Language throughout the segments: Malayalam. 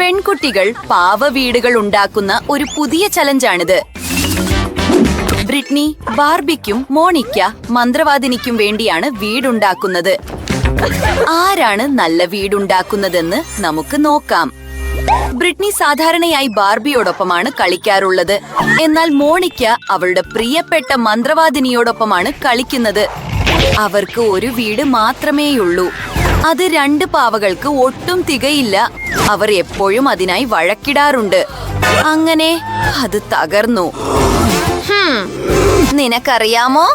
പെൺകുട്ടികൾ പാവ വീടുകൾ ഉണ്ടാക്കുന്ന ഒരു പുതിയ ചലഞ്ചാണിത്. ബ്രിട്നി ബാർബിക്കും മോണിക്ക മന്ത്രവാദിനിക്കും വേണ്ടിയാണ് വീടുണ്ടാക്കുന്നത്. ആരാണ് നല്ല വീടുണ്ടാക്കുന്നതെന്ന് നമുക്ക് നോക്കാം. ബ്രിട്നി സാധാരണയായി ബാർബിയോടൊപ്പമാണ് കളിക്കാറുള്ളത്. എന്നാൽ മോണിക്ക അവളുടെ പ്രിയപ്പെട്ട മന്ത്രവാദിനിയോടൊപ്പമാണ് കളിക്കുന്നത്. അവർക്ക് ഒരു വീട് മാത്രമേയുള്ളൂ. അത് 2 പാവകൾക്ക് ഒട്ടും തികയില്ല. അവർ എപ്പോഴും അതിനായി വഴക്കിടാറുണ്ട്. അങ്ങനെ അത് തകർന്നു. നിനക്കറിയാമോ,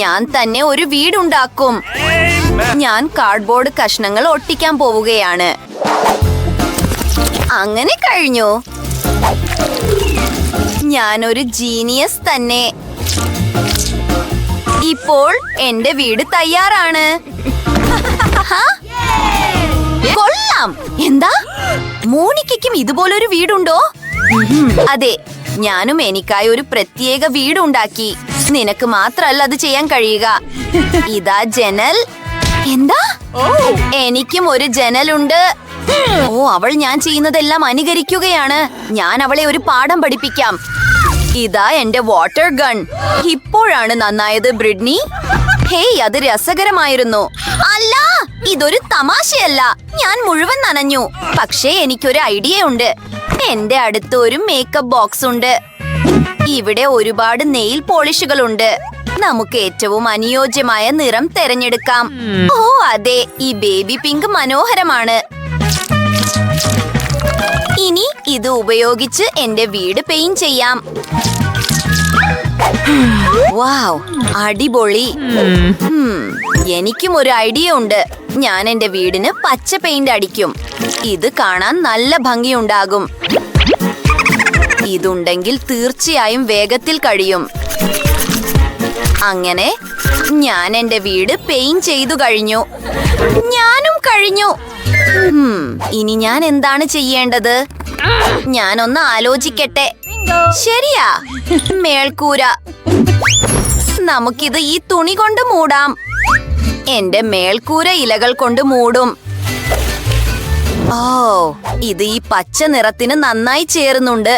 ഞാൻ തന്നെ ഒരു വീടുണ്ടാക്കും. ഞാൻ കാർഡ്ബോർഡ് കഷ്ണങ്ങൾ ഒട്ടിക്കാൻ പോവുകയാണ്. അങ്ങനെ കഴിഞ്ഞു. ഞാനൊരു ജീനിയസ് തന്നെ. ഇപ്പോൾ എന്റെ വീട് തയ്യാറാണ്. കൊള്ളാം. എന്താ, മോണിക്കയ്ക്കും ഇതുപോലൊരു വീടുണ്ടോ? അതെ, ഞാനും എനിക്കായി ഒരു പ്രത്യേക വീടുണ്ടാക്കി. നിനക്ക് മാത്രല്ല അത് ചെയ്യാൻ കഴിയുക. ഇതാ ജനൽ. എന്താ, എനിക്കും ഒരു ജനലുണ്ട്. ഓ, അവൾ ഞാൻ ചെയ്യുന്നതെല്ലാം അനുകരിക്കുകയാണ്. ഞാൻ അവളെ ഒരു പാഠം പഠിപ്പിക്കാം. ഇതാ എന്റെ വാട്ടർ ഗൺ. ഇപ്പോഴാണ് നന്നായത് ബ്രിട്നി. ഹേയ്, അത് രസകരമായിരുന്നു. അല്ല, ഇതൊരു തമാശയല്ല. ഞാൻ മുഴുവൻ നനഞ്ഞു. പക്ഷേ എനിക്കൊരു ഐഡിയ ഉണ്ട്. എന്റെ അടുത്ത് ഒരു മേക്കപ്പ് ബോക്സ് ഉണ്ട്. ഇവിടെ ഒരുപാട് നെയിൽ പോളിഷുകളുണ്ട്. നമുക്ക് ഏറ്റവും അനുയോജ്യമായ നിറം തിരഞ്ഞെടുക്കാം. ഓ അതെ, ഈ ബേബി പിങ്ക് മനോഹരമാണ്. ഇനി ഇത് ഉപയോഗിച്ച് എന്റെ വീട് പെയിന്റ് ചെയ്യാം. വാവ്, അടിപൊളി. എനിക്കും ഒരു ഐഡിയ ഉണ്ട്. ഞാൻ എന്റെ വീടിന് പച്ച പെയിന്റ് അടിക്കും. ഇത് കാണാൻ നല്ല ഭംഗിയുണ്ടാകും. ഇതുണ്ടെങ്കിൽ തീർച്ചയായും വേഗത്തിൽ കഴിയും. അങ്ങനെ ഞാൻ എന്റെ വീട് പെയിന്റ് ചെയ്തു കഴിഞ്ഞു. ഞാനും കഴിഞ്ഞു. ഇനി ഞാൻ എന്താണ് ചെയ്യേണ്ടത്? ഞാനൊന്ന് ആലോചിക്കട്ടെ. ശരിയാ, മേൽക്കൂര. നമുക്കിത് ഈ തുണി കൊണ്ട് മൂടാം. എന്റെ മേൽക്കൂര ഇലകൾ കൊണ്ട് മൂടും. ഓ, ഇത് ഈ പച്ച നിറത്തിന് നന്നായി ചേരുന്നുണ്ട്.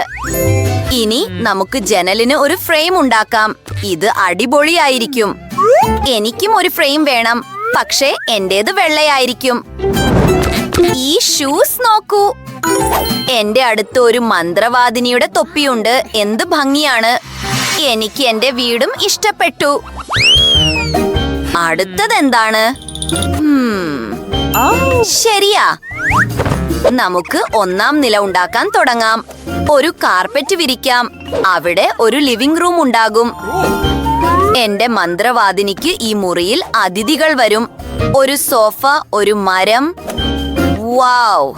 ഇനി നമുക്ക് ജനലിന് ഒരു ഫ്രെയിം ഉണ്ടാക്കാം. ഇത് അടിപൊളിയായിരിക്കും. എനിക്കും ഒരു ഫ്രെയിം വേണം. പക്ഷേ എന്റേത് വെള്ളയായിരിക്കും. ഈ ഷൂസ് നോക്കൂ. എന്റെ അടുത്ത് ഒരു മന്ത്രവാദിനിയുടെ തൊപ്പിയുണ്ട്. എന്ത് ഭംഗിയാണ്. എനിക്ക് എന്റെ വീടും ഇഷ്ടപ്പെട്ടു. അടുത്തതെന്താണ്? ശരിയാ, നമുക്ക് 1ാം നില ഉണ്ടാക്കാൻ തുടങ്ങാം. ഒരു കാർപ്പറ്റ് വിരിക്കാം. അവിടെ ഒരു ലിവിംഗ് റൂം ഉണ്ടാകും. എന്റെ മന്ത്രവാദിനിക്ക് ഈ മുറിയിൽ അതിഥികൾ വരും. ഒരു സോഫ, ഒരു മരം. വാവ്,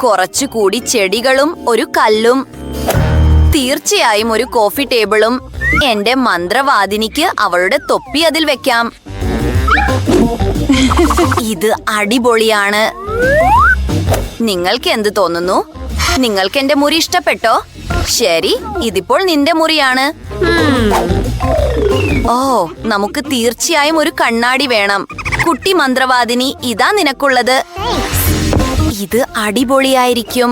കുറച്ചുകൂടി ചെടികളും ഒരു കല്ലും. തീർച്ചയായും ഒരു കോഫി ടേബിളും. എന്റെ മന്ത്രവാദിനിക്ക് അവളുടെ തൊപ്പി അതിൽ വെക്കാം. ഇത് അടിപൊളിയാണ്. നിങ്ങൾക്ക് എന്ത് തോന്നുന്നു? നിങ്ങൾക്ക് എന്റെ മുറി ഇഷ്ടപ്പെട്ടോ? ശരി, ഇതിപ്പോൾ നിന്റെ മുറിയാണ്. ഓ, നമുക്ക് തീർച്ചയായും ഒരു കണ്ണാടി വേണം. കുട്ടി മന്ത്രവാദിനി, ഇതാ നിനക്കുള്ളത്. ഇത് അടിപൊളിയായിരിക്കും.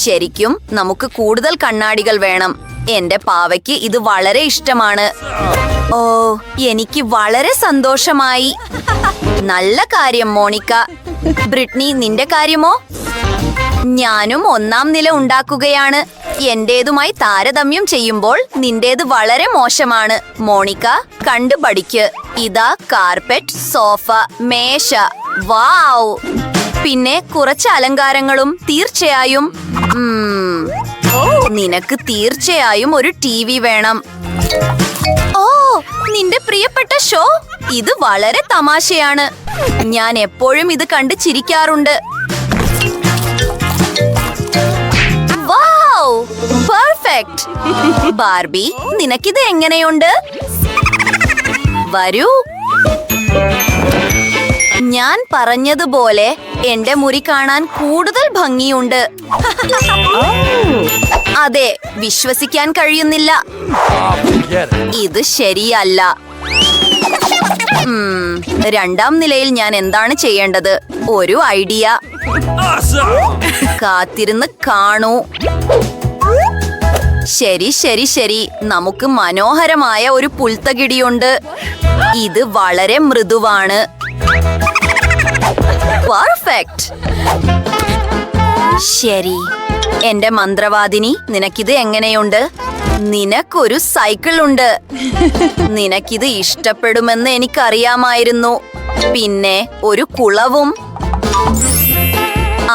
ശരിക്കും നമുക്ക് കൂടുതൽ കണ്ണാടികൾ വേണം. എന്റെ പാവയ്ക്ക് ഇത് വളരെ ഇഷ്ടമാണ്. ഓ, എനിക്ക് വളരെ സന്തോഷമായി. നല്ല കാര്യം മോണിക്ക. ബ്രിട്നി, നിന്റെ കാര്യമോ? ഞാനും 1ാം നില ഉണ്ടാക്കുകയാണ്. എന്റേതുമായി താരതമ്യം ചെയ്യുമ്പോൾ നിന്റേത് വളരെ മോശമാണ്. മോണിക്ക, കണ്ടു പഠിക്ക്. ഇതാ കാർപ്പറ്റ്, സോഫ, മേശ. വാവ്, പിന്നെ കുറച്ച് അലങ്കാരങ്ങളും. തീർച്ചയായും നിനക്ക് തീർച്ചയായും ഒരു TV വേണം. ഓ, നിന്റെ പ്രിയപ്പെട്ട ഷോ. ഇത് വളരെ തമാശയാണ്. ഞാൻ എപ്പോഴും ഇത് കണ്ട് ചിരിക്കാറുണ്ട്. വാവ്, പെർഫെക്റ്റ്. ബാർബി, നിനക്കിത് എങ്ങനെയുണ്ട്? വരൂ. ഞാൻ പറഞ്ഞതുപോലെ എന്റെ മുറി കാണാൻ കൂടുതൽ ഭംഗിയുണ്ട്. അതെ, വിശ്വസിക്കാൻ കഴിയുന്നില്ല. ഇത് ശരിയല്ല. രണ്ടാം നിലയിൽ ഞാൻ എന്താണ് ചെയ്യേണ്ടത്? ഒരു ഐഡിയ. കാത്തിരുന്ന് കാണൂ. ശരി ശരി ശരി, നമുക്ക് മനോഹരമായ ഒരു പുൽത്തകിടിയുണ്ട്. ഇത് വളരെ മൃദുവാണ്. പെർഫെക്റ്റ്. ശരി എന്റെ മന്ത്രവാദിനി, നിനക്കിത് എങ്ങനെയുണ്ട്? നിനക്കൊരു സൈക്കിൾ ഉണ്ട്. നിനക്കിത് ഇഷ്ടപ്പെടുമെന്ന് എനിക്കറിയാമായിരുന്നു. പിന്നെ ഒരു കുളവും.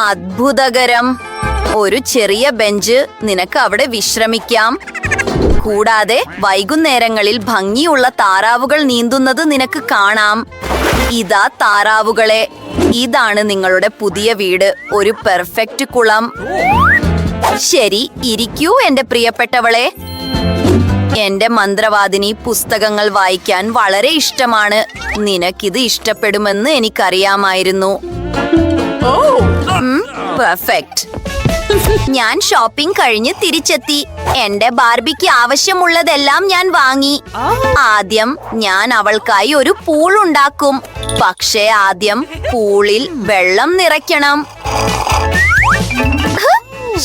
അത്ഭുതകരം. ഒരു ചെറിയ ബെഞ്ച്, നിനക്ക് അവിടെ വിശ്രമിക്കാം. കൂടാതെ വൈകുന്നേരങ്ങളിൽ ഭംഗിയുള്ള താറാവുകൾ നീന്തുന്നത് നിനക്ക് കാണാം. ഇതാ താറാവുകളെ. ഇതാണ് നിങ്ങളുടെ പുതിയ വീട്. ഒരു പെർഫെക്റ്റ് കുളം. ശരി, ഇരിക്കൂ എന്റെ പ്രിയപ്പെട്ടവളെ. എന്റെ മന്ത്രവാദിനി പുസ്തകങ്ങൾ വായിക്കാൻ വളരെ ഇഷ്ടമാണ്. നിനക്കിത് ഇഷ്ടപ്പെടുമെന്ന് എനിക്കറിയാമായിരുന്നു. പെർഫെക്റ്റ്. ഞാൻ ഷോപ്പിംഗ് കഴിഞ്ഞ് തിരിച്ചെത്തി. എന്റെ ബാർബിക്ക് ആവശ്യമുള്ളതെല്ലാം ഞാൻ വാങ്ങി. ആദ്യം ഞാൻ അവൾക്കായി ഒരു പൂൾ ഉണ്ടാക്കും. പക്ഷേ ആദ്യം പൂളിൽ വെള്ളം നിറയ്ക്കണം.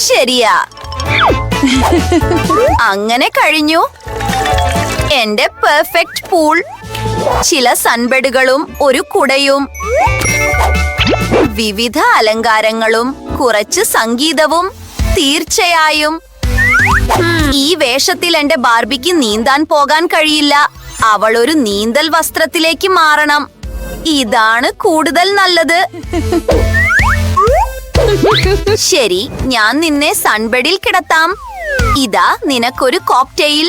ശരിയാ, അങ്ങനെ കഴിഞ്ഞു എന്റെ പെർഫെക്റ്റ് പൂൾ. ചില സൺബെഡുകളും ഒരു കുടയും, വിവിധ അലങ്കാരങ്ങളും, കുറച്ച് സംഗീതവും. തീർച്ചയായും ഈ വേഷത്തിൽ എന്റെ ബാർബിക്ക് നീന്താൻ പോകാൻ കഴിയില്ല. അവൾ ഒരു നീന്തൽ വസ്ത്രത്തിലേക്ക് മാറണം. ഇതാണ് കൂടുതൽ നല്ലത്. ശരി, ഞാൻ നിന്നെ സൺബെഡിൽ കിടത്താം. ഇതാ നിനക്കൊരു കോക്ടെയിൽ.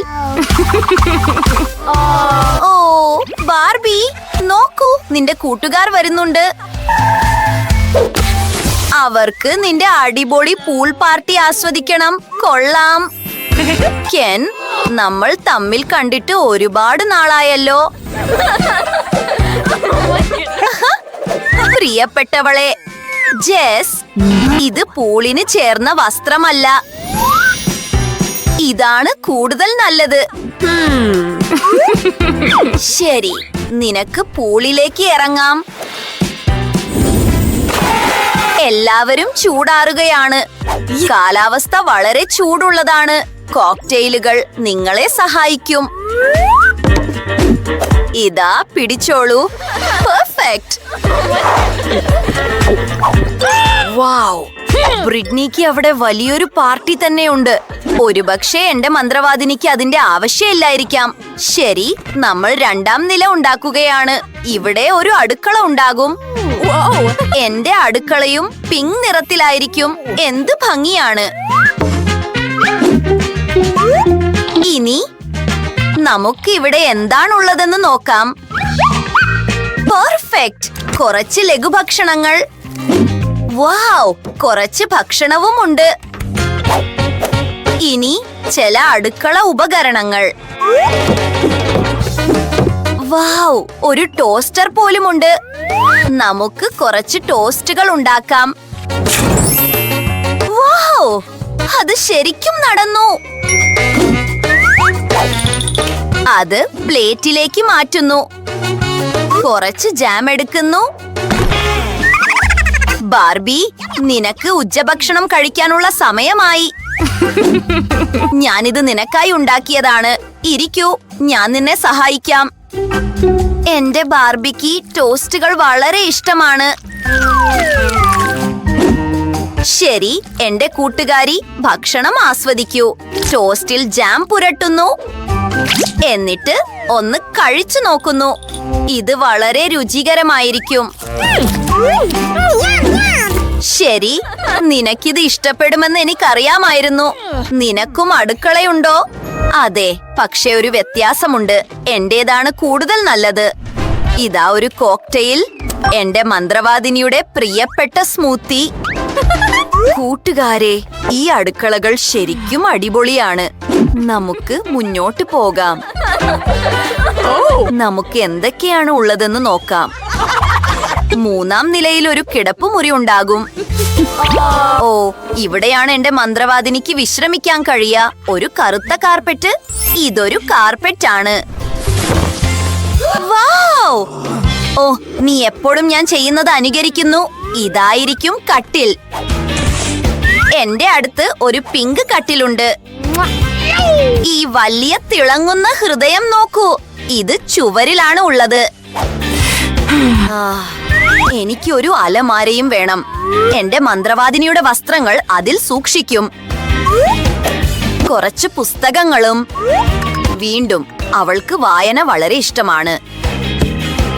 ഓ ബാർബി, നോക്കൂ, നിന്റെ കൂട്ടുകാർ വരുന്നുണ്ട്. അവർക്ക് നിന്റെ അടിപൊളി പൂൾ പാർട്ടി ആസ്വദിക്കണം. കൊള്ളാം. കെൻ, നമ്മൾ തമ്മിൽ കണ്ടിട്ട് ഒരുപാട് നാളായല്ലോ. പ്രിയപ്പെട്ടവളെ ജെസ്, ഇത് പൂളിന് ചേർന്ന വസ്ത്രമല്ല. ഇതാണ് കൂടുതൽ നല്ലത്. ശരി, നിനക്ക് പൂളിലേക്ക് ഇറങ്ങാം. എല്ലാവരും ചൂടാറുകയാണ്. കാലാവസ്ഥ വളരെ ചൂടുള്ളതാണ്. കോക്ടെയിലുകൾ നിങ്ങളെ സഹായിക്കും. ഇതാ പിടിച്ചോളൂ. പെർഫെക്റ്റ്. വാവ്, ബ്രിഡ്നിക്ക് അവിടെ വലിയൊരു പാർട്ടി തന്നെയുണ്ട്. ഒരുപക്ഷെ എന്റെ മന്ത്രവാദിനിക്ക് അതിന്റെ ആവശ്യമില്ലായിരിക്കാം. ശരി, നമ്മൾ രണ്ടാം നില ഉണ്ടാക്കുകയാണ്. ഇവിടെ ഒരു അടുക്കള ഉണ്ടാകും. എന്റെ അടുക്കളയും പിങ്ക് നിറത്തിലായിരിക്കും. എന്ത് ഭംഗിയാണ്. ഇനി നമുക്ക് ഇവിടെ എന്താണുള്ളതെന്ന് നോക്കാം. പെർഫെക്റ്റ്. കുറച്ച് ലഘുഭക്ഷണങ്ങൾ. വാവ്, കുറച്ച് ഭക്ഷണവും ഉണ്ട്. ഇനി ചില അടുക്കള ഉപകരണങ്ങൾ. വാവ്, ഒരു ടോസ്റ്റർ പോലുമുണ്ട്. നമുക്ക് കുറച്ച് ടോസ്റ്റുകൾ ഉണ്ടാക്കാം. വാവ്, അത് ശരിക്കും നടന്നു. അത് പ്ലേറ്റിലേക്ക് മാറ്റുന്നു. കുറച്ച് ജാം എടുക്കുന്നു. ബാർബി, നിനക്ക് ഉച്ചഭക്ഷണം കഴിക്കാനുള്ള സമയമായി. ഞാനിത് നിനക്കായി ഉണ്ടാക്കിയതാണ്. ഇരിക്കൂ, ഞാൻ നിന്നെ സഹായിക്കാം. എന്റെ ബാർബിക്ക് ടോസ്റ്റുകൾ വളരെ ഇഷ്ടമാണ്. ശരി, എന്റെ കൂട്ടുകാരി, ഭക്ഷണം ആസ്വദിക്കൂ. ടോസ്റ്റിൽ ജാം പുരട്ടുന്നു. എന്നിട്ട് ഒന്ന് കഴിച്ചു നോക്കുന്നു. ഇത് വളരെ രുചികരമായിരിക്കും. ശരി, നിനക്കിത് ഇഷ്ടപ്പെടുമെന്ന് എനിക്കറിയാമായിരുന്നു. നിനക്കും അടുക്കളയുണ്ടോ? അതെ, പക്ഷെ ഒരു വ്യത്യാസമുണ്ട്. എന്റേതാണ് കൂടുതൽ നല്ലത്. ഇതാ ഒരു കോക്ടെയിൽ. എന്റെ മന്ത്രവാദിനിയുടെ പ്രിയപ്പെട്ട സ്മൂത്തി. കൂട്ടുകാരെ, ഈ അടുക്കളകൾ ശരിക്കും അടിപൊളിയാണ്. നമുക്ക് മുന്നോട്ട് പോകാം. നമുക്ക് എന്തൊക്കെയാണ് ഉള്ളതെന്ന് നോക്കാം. മൂന്നാം നിലയിൽ ഒരു കിടപ്പുമുറി ഉണ്ടാകും. ഓ, ഇവിടെയാണ് എന്റെ മന്ത്രവാദിനിക്ക് വിശ്രമിക്കാൻ കഴിയുക. ഒരു കറുത്ത കാർപ്പറ്റ്. ഇതൊരു കാർപ്പറ്റ് ആണ്. വൗ! ഓ, നീ എപ്പോഴും ഞാൻ ചെയ്യുന്നത് അനുകരിക്കുന്നു. ഇതായിരിക്കും കട്ടിൽ. എന്റെ അടുത്ത് ഒരു പിങ്ക് കട്ടിലുണ്ട്. ഈ വലിയ തിളങ്ങുന്ന ഹൃദയം നോക്കൂ. ഇത് ചുവരിലാണ് ഉള്ളത്. എനിക്ക് ഒരു അലമാരയും വേണം. എന്റെ മന്ത്രവാദിനിയുടെ വസ്ത്രങ്ങൾ അതിൽ സൂക്ഷിക്കും. കുറച്ച് പുസ്തകങ്ങളും. വീണ്ടും അവൾക്ക് വായന വളരെ ഇഷ്ടമാണ്.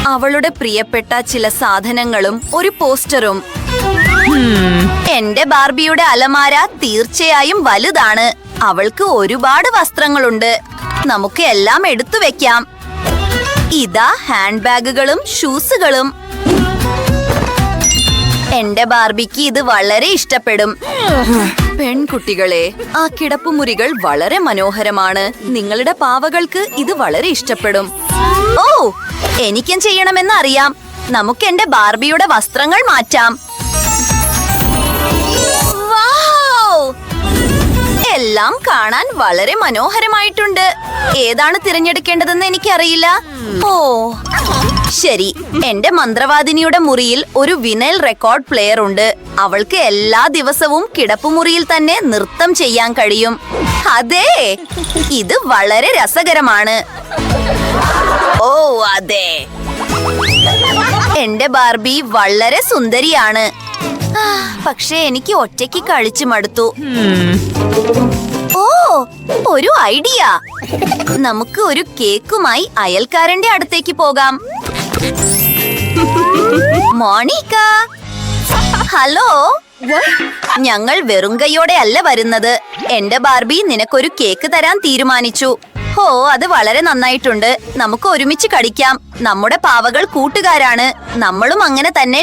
അവളുടെ പ്രിയപ്പെട്ട ചില സാധനങ്ങളും ഒരു പോസ്റ്ററും. എന്റെ ബാർബിയുടെ അലമാര തീർച്ചയായും വലുതാണ്. അവൾക്ക് ഒരുപാട് വസ്ത്രങ്ങളുണ്ട്. നമുക്ക് എല്ലാം എടുത്തു വെക്കാം. ഇതാ ഹാൻഡ് ബാഗുകളും ഷൂസുകളും. എന്റെ ബാർബിക്ക് ഇത് വളരെ ഇഷ്ടപ്പെടും. പെൺകുട്ടികളെ, ആ കിടപ്പുമുറികൾ വളരെ മനോഹരമാണ്. നിങ്ങളുടെ പാവകൾക്ക് ഇത് വളരെ ഇഷ്ടപ്പെടും. ഓ, എനിക്കും ചെയ്യണമെന്ന് അറിയാം. നമുക്ക് എന്റെ ബാർബിയുടെ വസ്ത്രങ്ങൾ മാറ്റാം. വൗ! എല്ലാം കാണാൻ വളരെ മനോഹരമായിട്ടുണ്ട്. ഏതാണ് തിരഞ്ഞെടുക്കേണ്ടതെന്ന് എനിക്കറിയില്ല. ഓ ശരി, എന്റെ മന്ത്രവാദിനിയുടെ മുറിയിൽ ഒരു വിനൈൽ റെക്കോർഡ് പ്ലെയർ ഉണ്ട്. അവൾക്ക് എല്ലാ ദിവസവും കിടപ്പുമുറിയിൽ തന്നെ നൃത്തം ചെയ്യാൻ കഴിയും. അതെ, ഇത് വളരെ രസകരമാണ്. ഓ അതെ, എന്റെ ബാർബി വളരെ സുന്ദരിയാണ്. പക്ഷേ എനിക്ക് ഒറ്റയ്ക്ക് കഴിച്ചു മടുത്തു. ഓ, ഒരു ഐഡിയ. നമുക്ക് ഒരു കേക്കുമായി അയൽക്കാരന്റെ അടുത്തേക്ക് പോകാം. Monica, hello. ഞങ്ങൾ വെറും കൈയോടെ അല്ല വരുന്നത്. എന്റെ ബാർബി നിനക്കൊരു കേക്ക് തരാൻ തീരുമാനിച്ചു. ഓ, അത് വളരെ നന്നായിട്ടുണ്ട്. നമുക്ക് ഒരുമിച്ച് കടിക്കാം. നമ്മുടെ പാവകൾ കൂട്ടുകാരാണ്. നമ്മളും അങ്ങനെ തന്നെ